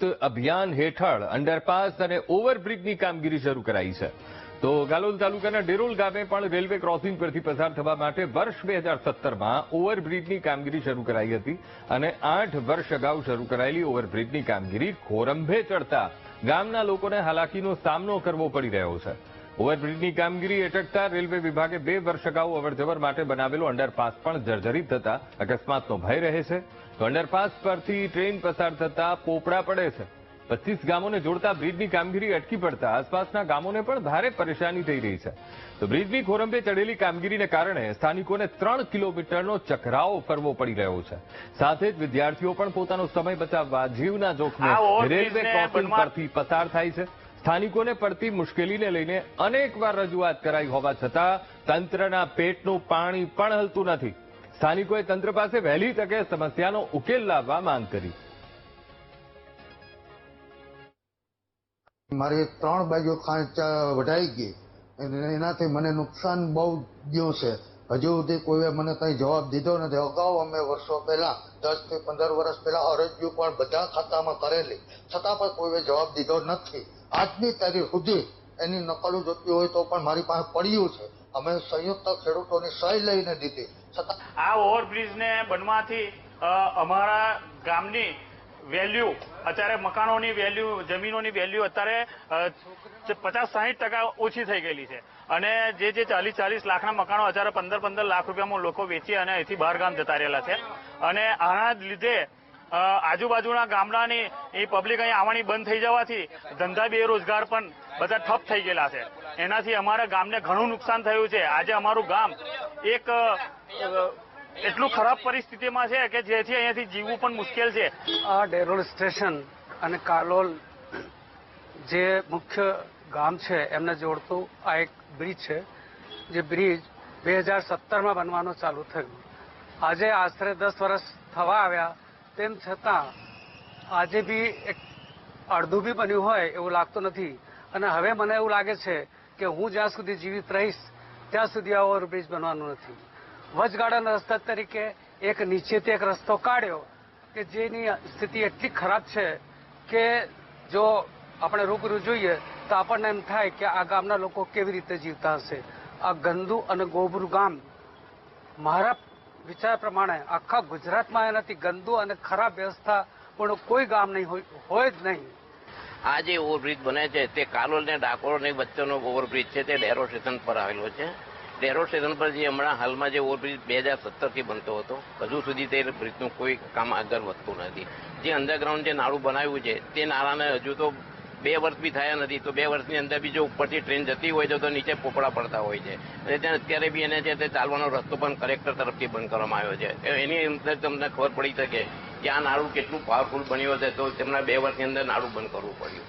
મુક્ત અભિયાન હેઠળ અંડરપાસ અને ઓવરબ્રિજની કામગીરી શરૂ કરાઈ છે. તો ગાલોલ તાલુકાના ડેરોલ ગામે પણ રેલવે ક્રોસિંગ પરથી પસાર થવા માટે વર્ષ 2017માં ઓવરબ્રિજની કામગીરી શરૂ કરાઈ હતી અને 8 વર્ષ અગાઉ શરૂ કરાયેલી ઓવરબ્રિજની કામગીરી ખોરંભે ચડતા ગામના લોકોને હાલાકીનો સામનો કરવો પડી રહ્યો છે. ઓવરબ્રિજની કામગીરી અટકતા રેલવે વિભાગે 2 વર્ષ અગાઉ અવરજવર માટે બનાવેલો અંડરપાસ પણ જર્જરિત થતા અકસ્માતનો ભય રહે છે. તો અંડરપાસ પરથી ટ્રેન પસાર થતા પોપડા પડે છે. 25 ગામોને જોડતા બ્રિજની કામગીરી અટકી પડતા આસપાસના ગામોને પણ ભારે પરેશાની થઈ રહી છે. તો બ્રિજની ખોરંભે ચડેલી કામગીરીને કારણે સ્થાનિકોને 3 કિલોમીટરનો ચકરાવો કરવો પડી રહ્યો છે. સાથે જ વિદ્યાર્થીઓ પણ પોતાનો સમય બચાવવા જીવના જોખમે રેલવે ક્રોસિંગ પરથી પસાર થાય છે. સ્થાનિકોને પડતી મુશ્કેલીને લઈને અનેકવાર રજૂઆત કરાઈ હોવા છતાં તંત્રના પેટનું પાણી પણ હલતું નથી. સ્થાનિકોએ તંત્ર પાસે વહેલી તકે સમસ્યાનો ઉકેલ લાવવા માંગ કરી. મારી 3 બાજુ ખાંચ વઢાઈ ગઈ, એનાથી મને નુકસાન બહુ ગયું છે. હજુ સુધી કોઈએ મને કંઈ જવાબ દીધો નથી. અગાઉ અમે વર્ષો પહેલા 10 થી 15 વર્ષ પહેલા અરજીઓ પણ બધા ખાતામાં કરેલી, છતાં પણ કોઈએ જવાબ દીધો નથી. આજની તારીખ સુધી એની નકલો જોતી હોય તો પણ મારી પાસે પડ્યું છે. અમે સંયુક્ત ખેડૂતોની સહી લઈને દીધી, છતાં આ ઓવરબ્રિજને બનવાથી અમારા ગામની વેલ્યુ, અત્યારે મકાનોની વેલ્યુ, જમીનોની વેલ્યુ અત્યારે 50-60% ઓછી થઈ ગયેલી છે. અને જે 40-40 લાખના મકાનો અત્યારે 15-15 લાખ રૂપિયામાં લોકો વેચી અને અહીંથી બહાર ગામ જતા રહેલા છે. અને આના લીધે આજુબાજુના ગામડાની એ પબ્લિક અહીં આવવાની બંધ થઈ જવાથી ધંધા બેરોજગાર પણ બધા ઠપ થઈ ગયેલા છે. એનાથી અમારા ગામને ઘણું નુકસાન થયું છે. આજે અમારું ગામ એક એટલું ખરાબ પરિસ્થિતિમાં છે કે જેથી અહીંયાથી જીવવું પણ મુશ્કેલ છે. આ ડેરોલ સ્ટેશન અને કાલોલ જે મુખ્ય ગામ છે એમને જોડતું આ એક બ્રિજ છે. જે બ્રિજ 2017માં બનવાનું ચાલુ થયું. આજે આશરે 10 વર્ષ થવા આવ્યા, તેમ છતાં આજે બી એક અડધું બી બન્યું હોય એવું લાગતું નથી. અને હવે મને એવું લાગે છે કે હું જ્યાં સુધી જીવિત રહીશ ત્યાં સુધી આ ઓવરબ્રિજ બનવાનું નથી. વચગાળાના રસ્તા તરીકે એક નીચેથી એક રસ્તો કાઢ્યો કે જેની સ્થિતિ એટલી ખરાબ છે કે જો આપણે રૂબરૂ જોઈએ તો આપણને એમ થાય કે આ ગામના લોકો કેવી રીતે જીવતા હશે. આ ગંદુ અને ગોબરું ગામ મારા વિચાર પ્રમાણે આખા ગુજરાતમાં એનાથી ગંદુ અને ખરાબ વ્યવસ્થા પણ કોઈ ગામ નહીં હોય જ નહીં. આ જે ઓવરબ્રિજ બને છે તે કાલોલ ને ડાકોરની વચ્ચેનો ઓવરબ્રિજ છે. તે ડેરો સ્ટેશન પર આવેલો છે. ડેરો સ્ટેશન પર જે હમણાં હાલમાં જે ઓવરબ્રિજ 2017થી બનતો હતો, હજુ સુધી તે બ્રિજનું કોઈ કામ આગળ વધતું નથી. જે અંડરગ્રાઉન્ડ જે નાળું બનાવ્યું છે તે નાળાને હજુ તો 2 વર્ષ બી થયા નથી. તો 2 વર્ષની અંદર બી જો ઉપરથી ટ્રેન જતી હોય તો નીચે પોપડા પડતા હોય છે. અને ત્યાં અત્યારે બી એને છે તે ચાલવાનો રસ્તો પણ કલેક્ટર તરફથી બંધ કરવામાં આવ્યો છે. એની અંદર તમને ખબર પડી શકે કે આ નાળું કેટલું પાવરફુલ બન્યું હશે તો તેમના 2 વર્ષની અંદર નાળું બંધ કરવું પડ્યું.